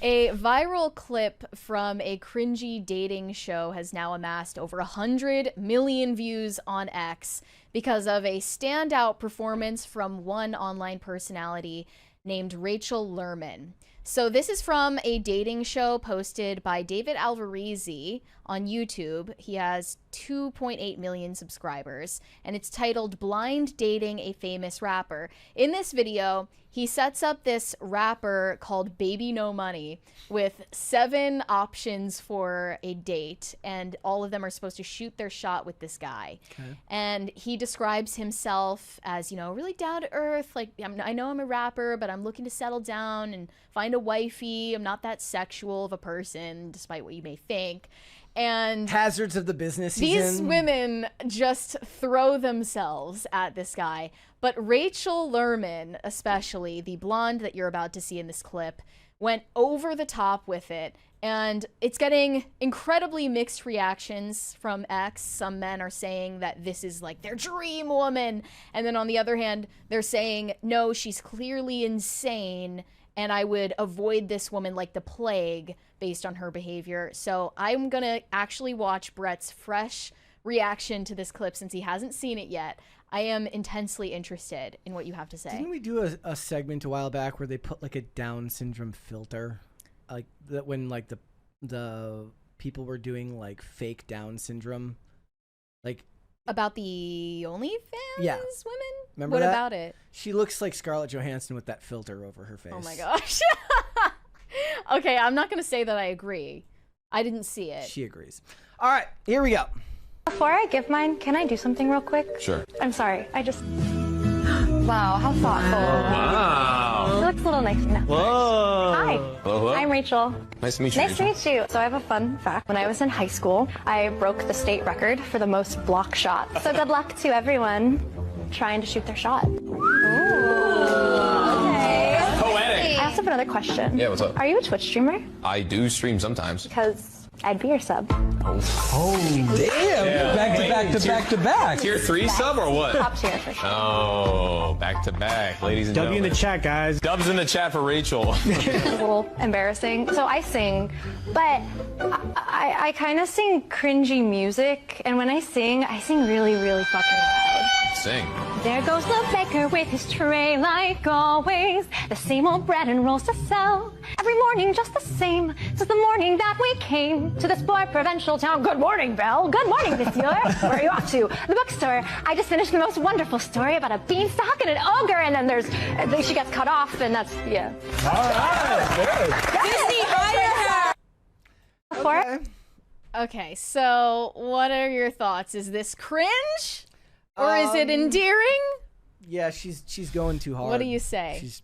A viral clip from a cringy dating show has now amassed over 100 million views on X because of a standout performance from one online personality named Rachel Lerman. So this is from a dating show posted by David Alvarez on YouTube. He has 2.8 million subscribers, and it's titled Blind Dating a Famous Rapper. In this video, he sets up this rapper called Baby No Money with 7 options for a date, and all of them are supposed to shoot their shot with this guy. Okay. And he describes himself as, you know, really down to earth. Like, I know I'm a rapper, but I'm looking to settle down and find a wifey. I'm not that sexual of a person, despite what you may think. And hazards of the business. These women just throw themselves at this guy. But Rachel Lerman, especially, the blonde that you're about to see in this clip, went over the top with it. And it's getting incredibly mixed reactions from X. Some men are saying that this is like their dream woman. And then on the other hand, they're saying, no, she's clearly insane, and I would avoid this woman like the plague based on her behavior. So I'm going to actually watch Brett's fresh reaction to this clip since he hasn't seen it yet. I am intensely interested in what you have to say. Didn't we do a segment a while back where they put like a Down syndrome filter? Like that when like the people were doing like fake Down syndrome? Like about the OnlyFans women? Remember what that? About it? She looks like Scarlett Johansson with that filter over her face. Oh my gosh. Okay, I'm not going to say that I agree. I didn't see it. She agrees. All right, here we go. Before I give mine, can I do something real quick? Sure. I'm sorry. I just... Wow, how thoughtful. Wow. It looks a little nice now. Whoa. Hi. Hello. I'm Rachel. Nice to meet you. Nice to meet you. So I have a fun fact. When I was in high school, I broke the state record for the most block shots. So good luck to everyone trying to shoot their shot. Ooh. Okay. Poetic. I also have another question. Yeah, what's up? Are you a Twitch streamer? I do stream sometimes. Because I'd be your sub. Oh, damn. Back to back. Tier 3 sub or what? Top tier for sure. Oh, back to back, ladies and W in gentlemen. the chat, guys. Dubs in the chat for Rachel. It's a little embarrassing. So I sing, but I kind of sing cringy music, and when I sing really, really fucking loud. Sing. There goes the baker with his tray like always. The same old bread and rolls to sell. Every morning just the same. Since the morning that we came to this poor provincial town. Good morning, Belle. Good morning, monsieur. Where are you off to? The bookstore. I just finished the most wonderful story about a beanstalk and an ogre, and then she gets cut off, and that's, yeah. All right. Disney, hire her! Okay, so what are your thoughts? Is this cringe? Or is it endearing? Yeah, she's going too hard. What do you say? She's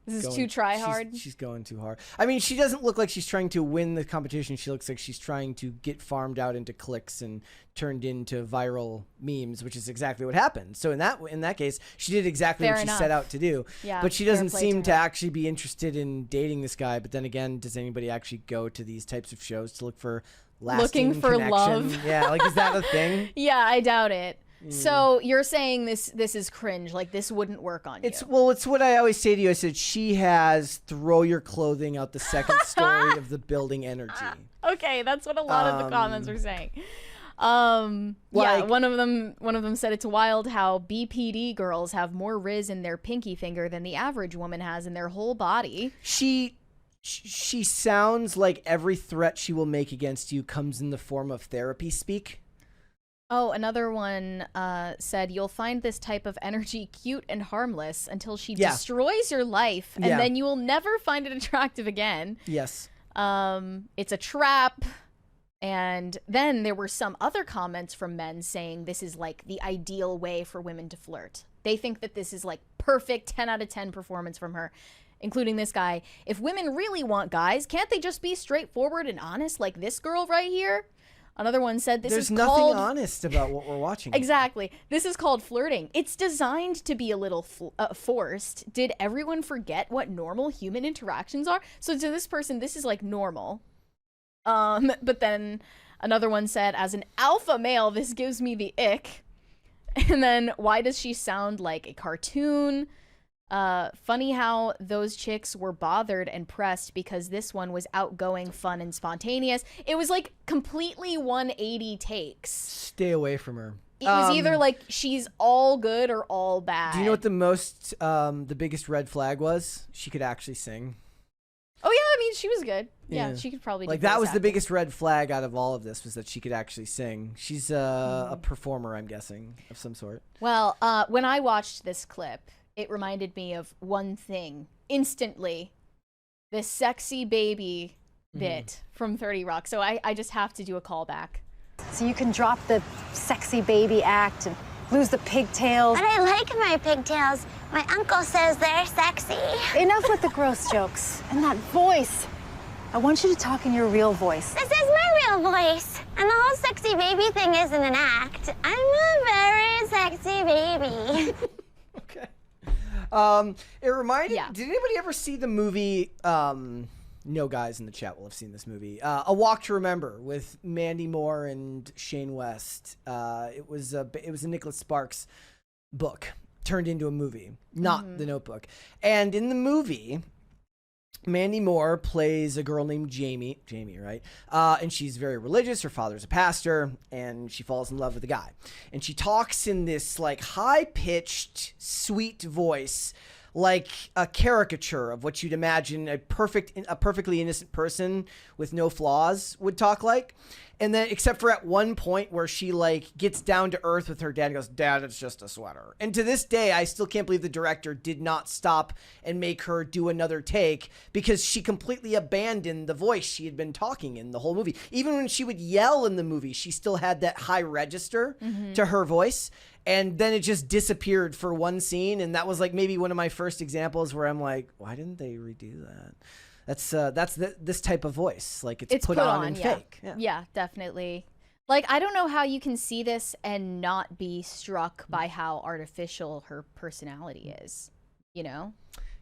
This is too try hard? She's going too hard. I mean, she doesn't look like she's trying to win the competition. She looks like she's trying to get farmed out into clicks and turned into viral memes, which is exactly what happened. So in that case, she did exactly what she set out to do. Yeah, but she doesn't seem to actually be interested in dating this guy. But then again, does anybody actually go to these types of shows to look for lasting looking for connection? love? Yeah, like is that a thing? Yeah, I doubt it. So you're saying this is cringe, like this wouldn't work on you. It's what I always say to you. I said she has throw your clothing out the second story of the building energy. Okay, that's what a lot of the comments were saying. Yeah, one of them said it's wild how BPD girls have more Riz in their pinky finger than the average woman has in their whole body. She sounds like every threat she will make against you comes in the form of therapy speak. Oh, another one said, you'll find this type of energy cute and harmless until she destroys your life, and then you will never find it attractive again. Yes. It's a trap. And then there were some other comments from men saying this is like the ideal way for women to flirt. They think that this is like perfect 10 out of 10 performance from her, including this guy. If women really want guys, can't they just be straightforward and honest like this girl right here? Another one said this There's is called... There's nothing honest about what we're watching. Exactly. This is called flirting. It's designed to be a little forced. Did everyone forget what normal human interactions are? So to this person, this is like normal. But then another one said, as an alpha male, this gives me the ick. And then, why does she sound like a cartoon? Funny how those chicks were bothered and pressed because this one was outgoing, fun, and spontaneous. It was like completely 180 takes. Stay away from her. It was either like she's all good or all bad. Do you know what the biggest red flag was? She could actually sing. Oh yeah, I mean she was good. Yeah, Yeah. she could probably do Like that voice was the acting. biggest red flag out of all of this, was that she could actually sing. She's a performer, I'm guessing, of some sort. Well, when I watched this clip, it reminded me of one thing instantly: this sexy baby bit from 30 Rock. So I just have to do a callback. So you can drop the sexy baby act and lose the pigtails. But I like my pigtails. My uncle says they're sexy. Enough with the gross jokes and that voice. I want you to talk in your real voice. This is my real voice. And the whole sexy baby thing isn't an act. I'm a very sexy baby. Okay. It reminded. Yeah. Did anybody ever see the movie? No guys in the chat will have seen this movie. A Walk to Remember with Mandy Moore and Shane West. It was a Nicholas Sparks book turned into a movie, not The Notebook. And in the movie, Mandy Moore plays a girl named Jamie, right? And she's very religious. Her father's a pastor, and she falls in love with a guy. And she talks in this like high-pitched, sweet voice, like a caricature of what you'd imagine a perfectly innocent person with no flaws would talk like. And then, except for at one point where she like gets down to earth with her dad and goes, "Dad, it's just a sweater." And to this day, I still can't believe the director did not stop and make her do another take, because she completely abandoned the voice she had been talking in the whole movie. Even when she would yell in the movie, she still had that high register to her voice. And then it just disappeared for one scene. And that was like maybe one of my first examples where I'm like, why didn't they redo that? That's this type of voice. Like it's put on and yeah. fake. Yeah, definitely. Like, I don't know how you can see this and not be struck by how artificial her personality is, you know?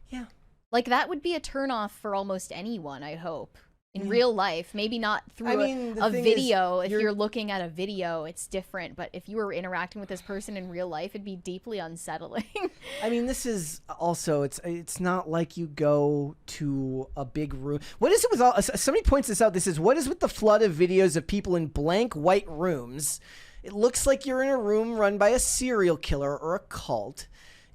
Yeah. Like, that would be a turnoff for almost anyone, I hope. In real life, maybe not through the a thing video. is, If you're looking at a video, it's different. But if you were interacting with this person in real life, it'd be deeply unsettling. I mean, this is also, it's not like you go to a big room. What is it with all, somebody points this out, this is, what is with the flood of videos of people in blank white rooms? It looks like you're in a room run by a serial killer or a cult.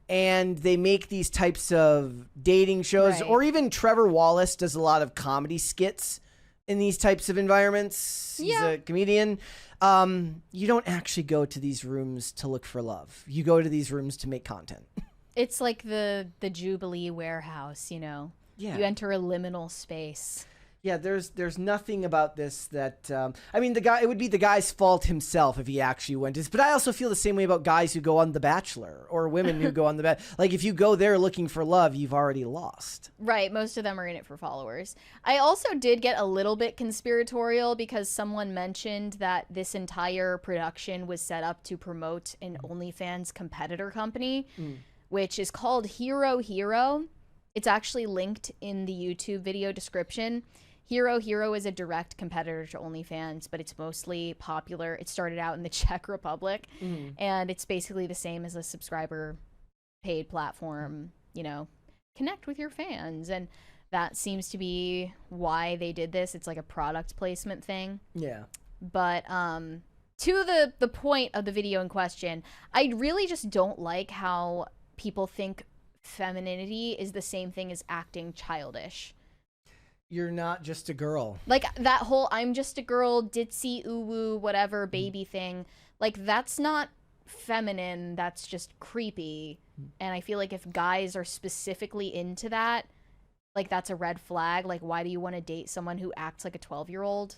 And they make these types of dating shows, Right. or even Trevor Wallace does a lot of comedy skits in these types of environments. He's Yeah. a comedian. You don't actually go to these rooms to look for love. You go to these rooms to make content. It's like the Jubilee warehouse, you know? Yeah. You enter a liminal space. Yeah, there's nothing about this that I mean, it would be the guy's fault himself if he actually went to. But I also feel the same way about guys who go on The Bachelor, or women who go on The Bachelor. Like, if you go there looking for love, you've already lost. Right, most of them are in it for followers. I also did get a little bit conspiratorial because someone mentioned that this entire production was set up to promote an OnlyFans competitor company, which is called Hero Hero. It's actually linked in the YouTube video description. Hero Hero is a direct competitor to OnlyFans, but it's mostly popular. It started out in the Czech Republic, and it's basically the same as a subscriber paid platform, you know, connect with your fans. And that seems to be why they did this. It's like a product placement thing. Yeah. But to the point of the video in question, I really just don't like how people think femininity is the same thing as acting childish. You're not just a girl. Like that whole I'm just a girl, ditzy, woo, whatever, baby thing. Like, that's not feminine, that's just creepy. And I feel like if guys are specifically into that, like, that's a red flag. Like, why do you want to date someone who acts like a 12-year-old?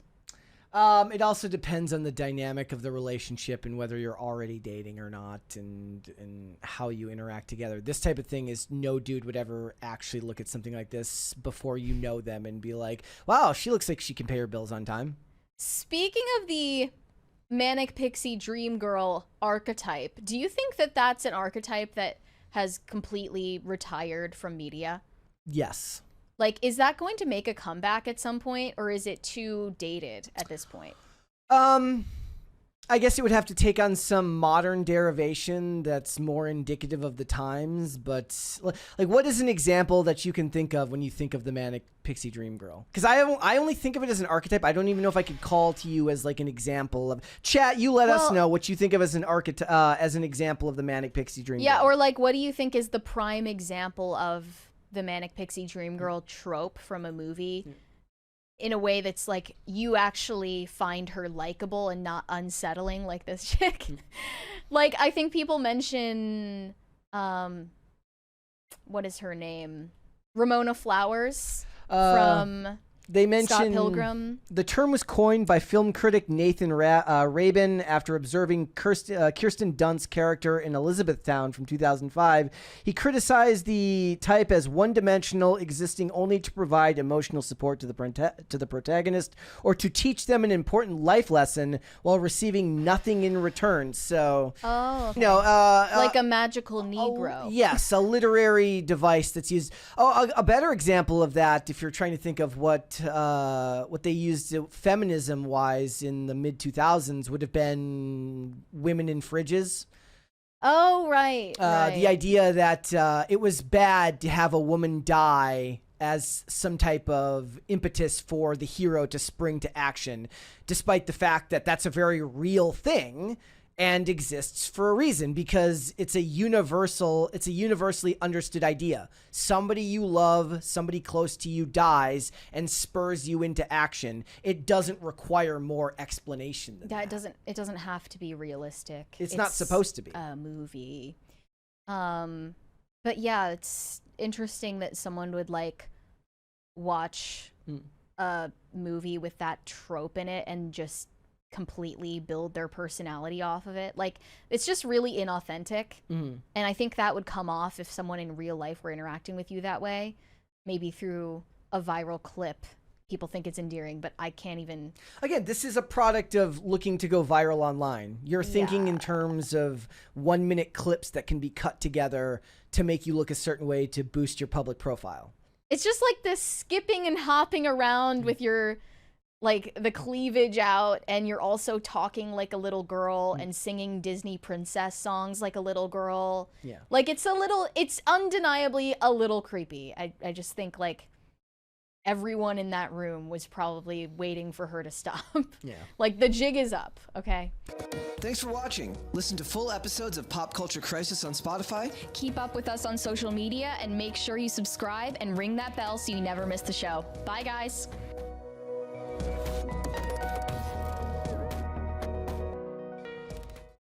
It also depends on the dynamic of the relationship and whether you're already dating or not, and how you interact together. This type of thing is, no dude would ever actually look at something like this before you know them and be like, wow, she looks like she can pay her bills on time. Speaking of the manic pixie dream girl archetype, do you think that that's an archetype that has completely retired from media? Yes. Like, is that going to make a comeback at some point, or is it too dated at this point? I guess it would have to take on some modern derivation that's more indicative of the times. But like, what is an example that you can think of when you think of the manic pixie dream girl? Because I only think of it as an archetype. I don't even know if I could call to you as like an example of chat. You let us know what you think of as an archetype, as an example of the manic pixie dream girl. Yeah, or like, what do you think is the prime example of the manic pixie dream girl trope from a movie? In a way that's like you actually find her likable and not unsettling like this chick. Like, I think people mention what is her name? Ramona Flowers from They mention Scott Pilgrim. The term was coined by film critic Nathan Rabin after observing Kirsten Dunst's character in Elizabethtown from 2005. He criticized the type as one-dimensional, existing only to provide emotional support to the protagonist or to teach them an important life lesson while receiving nothing in return. So, okay. Like a magical Negro. Yes, a literary device that's used. A better example of that, if you're trying to think of what they used feminism wise in the mid 2000s, would have been women in fridges. Oh, right. The idea that it was bad to have a woman die as some type of impetus for the hero to spring to action, despite the fact that that's a very real thing and exists for a reason, because it's a universally understood idea. Somebody you love, somebody close to you dies and spurs you into action. It doesn't require more explanation than that. It doesn't have to be realistic. It's not supposed to be. A movie. But yeah, it's interesting that someone would like watch a movie with that trope in it and just completely build their personality off of it. Like, it's just really inauthentic. And I think that would come off if someone in real life were interacting with you that way. Maybe through a viral clip, people think it's endearing, but I can't even... Again, this is a product of looking to go viral online. You're thinking in terms of 1-minute clips that can be cut together to make you look a certain way to boost your public profile. It's just like this skipping and hopping around with your... like the cleavage out, and you're also talking like a little girl and singing Disney princess songs like a little girl. Yeah. Like, it's undeniably a little creepy. I just think like everyone in that room was probably waiting for her to stop. Yeah. Like, the jig is up, okay? Thanks for watching. Listen to full episodes of Pop Culture Crisis on Spotify. Keep up with us on social media and make sure you subscribe and ring that bell so you never miss the show. Bye, guys.